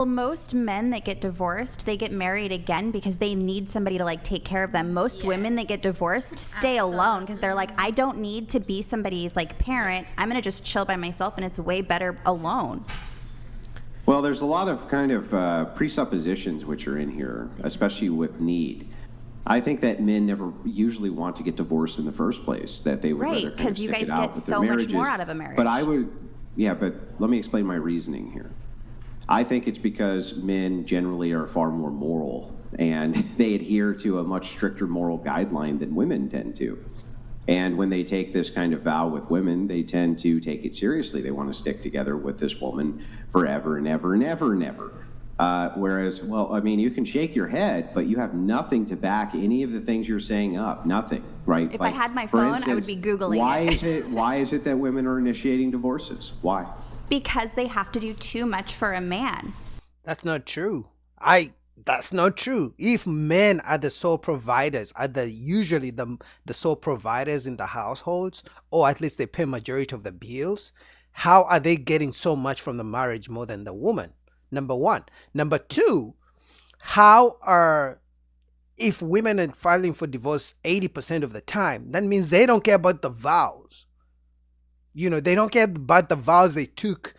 Well, most men that get divorced, they get married again because they need somebody to like take care of them. Most women that get divorced stay alone because they're like, I don't need to be somebody's like parent. I'm going to just chill by myself and it's way better alone. Well, there's a lot of kind of presuppositions which are in here, especially with need. I think that men never usually want to get divorced in the first place, that they would rather kind of because you stick guys it out get with so their much marriages. more out of a marriage. But but let me explain my reasoning here. I think it's because men generally are far more moral and they adhere to a much stricter moral guideline than women tend to. And when they take this kind of vow with women, they tend to take it seriously. They want to stick together with this woman forever and ever and ever and ever. Whereas, well, I mean, you can shake your head, but you have nothing to back any of the things you're saying up. Nothing, right? If I had my phone, I would be Googling it. Why is it that women are initiating divorces? Why? Because they have to do too much for a man. That's not true. That's not true. If men are the sole providers, are usually the sole providers in the households, or at least they pay majority of the bills, how are they getting so much from the marriage more than the woman? Number one. Number two, if women are filing for divorce 80% of the time, that means they don't care about the vows. They don't care about the vows they took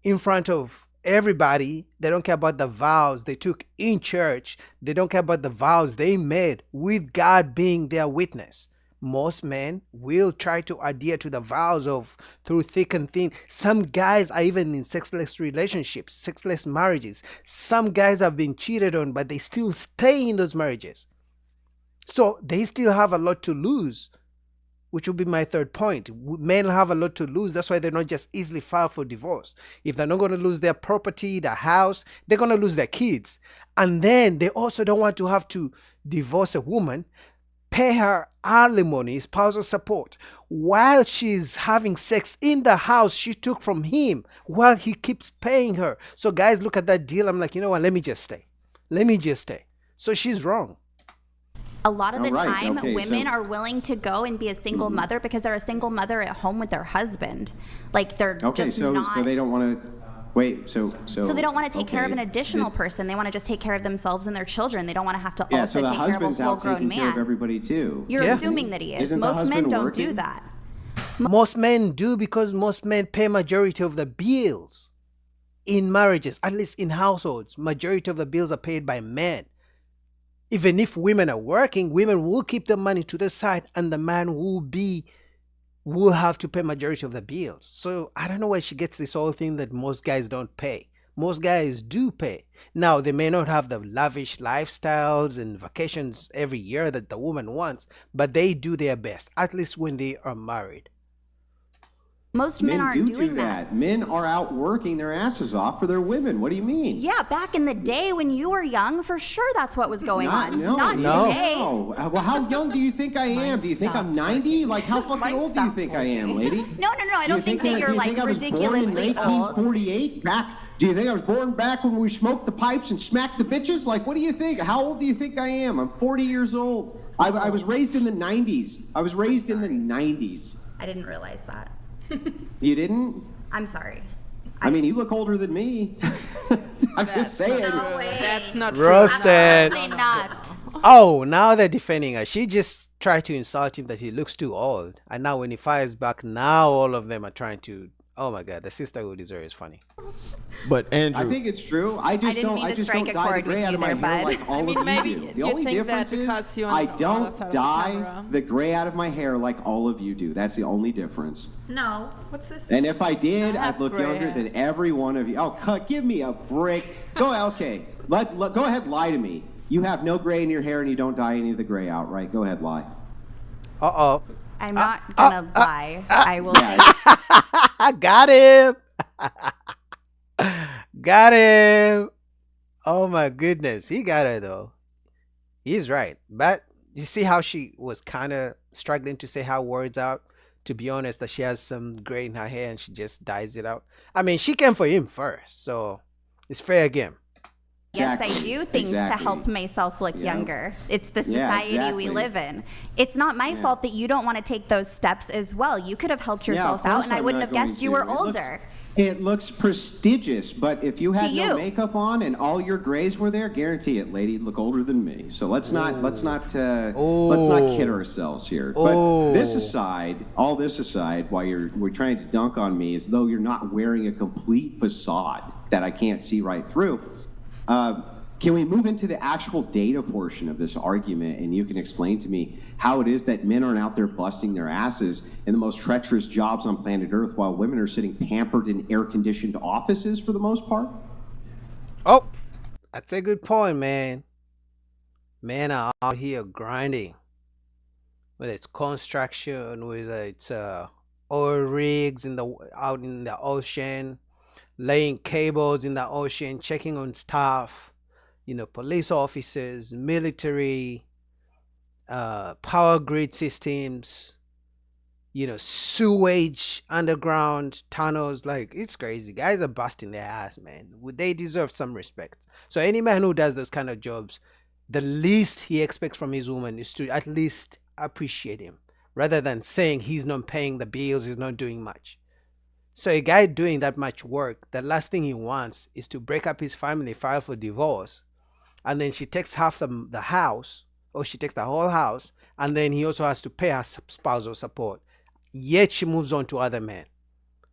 in front of everybody. They don't care about the vows they took in church. They don't care about the vows they made with God being their witness. Most men will try to adhere to the vows through thick and thin. Some guys are even in sexless relationships, sexless marriages. Some guys have been cheated on, but they still stay in those marriages. So they still have a lot to lose, which will be my third point. Men have a lot to lose. That's why they're not just easily filed for divorce. If they're not going to lose their property, their house, they're going to lose their kids. And then they also don't want to have to divorce a woman, pay her alimony, spousal support, while she's having sex in the house she took from him, while he keeps paying her. So guys, look at that deal. I'm like, you know what? Let me just stay. So she's wrong. A lot of the time, women are willing to go and be a single mother because they're a single mother at home with their husband. Like they're just not. So they don't want to. Wait, so they don't want to take care of an additional person. They want to just take care of themselves and their children. They don't want to have to also take care of a full-grown man. Care of everybody too. You're assuming that he is. Most men don't do that. Most men do because most men pay majority of the bills in marriages, at least in households. Majority of the bills are paid by men. Even if women are working, women will keep the money to the side and the man will have to pay majority of the bills. So I don't know why she gets this whole thing that most guys don't pay. Most guys do pay. Now, they may not have the lavish lifestyles and vacations every year that the woman wants, but they do their best, at least when they are married. Most men aren't doing that. Men are out working their asses off for their women. What do you mean? Yeah, back in the day when you were young, for sure that's what was going on. Not today. No. Well, how young do you think I am? Do you think I'm 90? Like, how fucking old do you think I am, lady? No. I don't think that you're like ridiculously old. 1948? Do you think I was born back when we smoked the pipes and smacked the bitches? Like, what do you think? How old do you think I am? I'm 40 years old. I was raised in the 90s. I didn't realize that. You didn't? I'm sorry. I mean, you look older than me. I'm just saying. No way. That's not true. Roasted. Absolutely not. Oh, now they're defending her. She just tried to insult him that he looks too old. And now when he fires back, now all of them are trying to... Oh my God, the sisterhood is very funny. But Andrew, I think it's true. I just don't dye the gray out of my hair like all of you do. The only difference is I don't dye the gray out of my hair like all of you do. That's the only difference. No. What's this? And if I did, I'd look younger than every one of you. Oh, give me a break. Okay. Go ahead, lie to me. You have no gray in your hair and you don't dye any of the gray out, right? Go ahead, lie. Uh-oh. I'm not gonna lie. I will. Got him. Got him. Oh my goodness. He got her though. He's right. But you see how she was kind of struggling to say her words out? To be honest, that she has some gray in her hair and she just dyes it out. I mean, she came for him first. So it's fair game. Yes, I Exactly. do things to Exactly. help myself look Yeah. younger. It's the Yeah, society we exactly. live in. It's not my fault that you don't want to take those steps as well. You could have helped Yeah, yourself of out, course and I I'm wouldn't not have guessed going you to. were older. It looks prestigious, but if you had you. no makeup on and all your grays were there, guarantee it, lady, you'd look older than me. So let's not kid ourselves here. But this aside, all this aside, while we're trying to dunk on me as though you're not wearing a complete facade that I can't see right through. Can we move into the actual data portion of this argument, and you can explain to me how it is that men aren't out there busting their asses in the most treacherous jobs on planet Earth while women are sitting pampered in air-conditioned offices for the most part? Oh, that's a good point, man. Men are out here grinding, whether it's construction, whether it's oil rigs out in the ocean, laying cables in the ocean, checking on stuff. Police officers, military, power grid systems, sewage, underground tunnels. Like, it's crazy. Guys are busting their ass, man. They deserve some respect. So any man who does those kind of jobs, the least he expects from his woman is to at least appreciate him, rather than saying he's not paying the bills, he's not doing much. So a guy doing that much work, the last thing he wants is to break up his family, file for divorce, and then she takes half the house, or she takes the whole house, and then he also has to pay her spousal support. Yet she moves on to other men.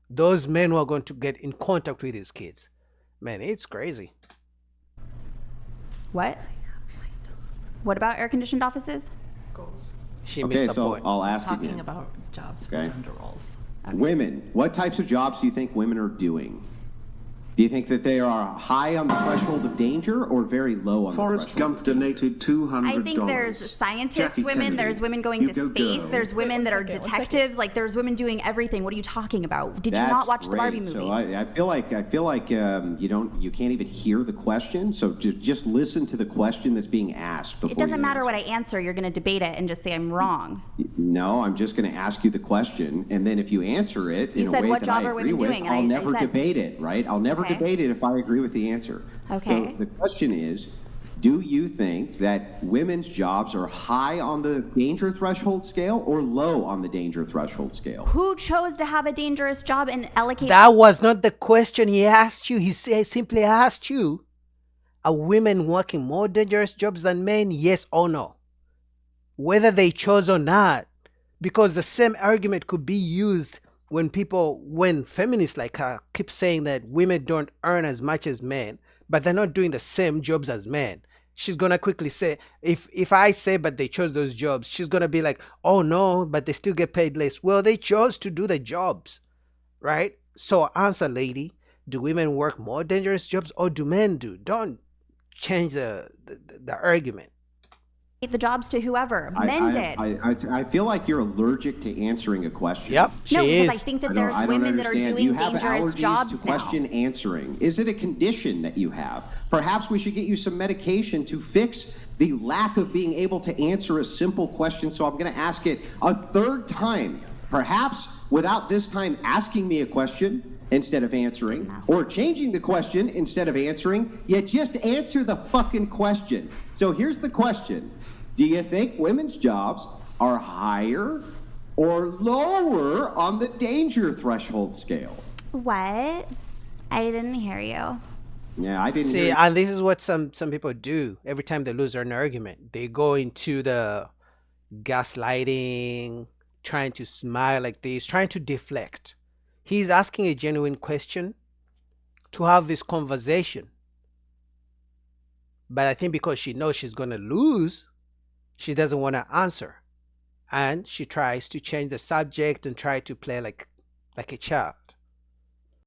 Those men who are going to get in contact with his kids. Man, it's crazy. What? What about air-conditioned offices? She Okay, missed the so point. I'll ask Talking again. about jobs for Okay. gender roles. Women, what types of jobs do you think women are doing? Do you think that they are high on the threshold of danger or very low on Forrest the threshold? Gump donated $200. I think there's scientists Jackie women, Kennedy, there's women going you to go space, girl. there's women that are detectives, like there's women doing everything. What are you talking about? Did you not watch the Barbie movie? So I feel like you can't even hear the question. So just listen to the question that's being asked before It doesn't you matter what answer. I answer, you're going to debate it and just say I'm wrong. No, I'm just going to ask you the question, and then if you answer it You in a said, way what that job I are agree women with, doing? And I'll I never said- debate it, right? I'll never Okay. debate it if I agree with the answer. Okay. So the question is, do you think that women's jobs are high on the danger threshold scale or low on the danger threshold scale? Who chose to have a dangerous job and allocate? That was not the question he asked you. Simply asked you, are women working more dangerous jobs than men? Yes or no? Whether they chose or not. Because the same argument could be used when feminists like her keep saying that women don't earn as much as men, but they're not doing the same jobs as men. She's gonna quickly say, if I say but they chose those jobs, she's gonna be like, oh no, but they still get paid less. Well, they chose to do the jobs, right? So answer, lady, do women work more dangerous jobs or do men do? Don't change the argument. the jobs to whoever. Men did. I feel like you're allergic to answering a question. Yep, she No, because is. I think that I don't- there's I don't women that are understand. doing You have dangerous allergies jobs to now. question answering. Is it a condition that you have? Perhaps we should get you some medication to fix the lack of being able to answer a simple question. So I'm going to ask it a third time, perhaps without this time asking me a question instead of answering, or changing the question instead of answering. You just answer the fucking question. So here's the question. Do you think women's jobs are higher or lower on the danger threshold scale? What? I didn't hear you. Yeah, I didn't See, hear. and this is what some people do every time they lose an argument. They go into the gaslighting, trying to smile like this, trying to deflect. He's asking a genuine question to have this conversation. But I think because she knows she's going to lose, she doesn't want to answer. And she tries to change the subject and try to play like a child.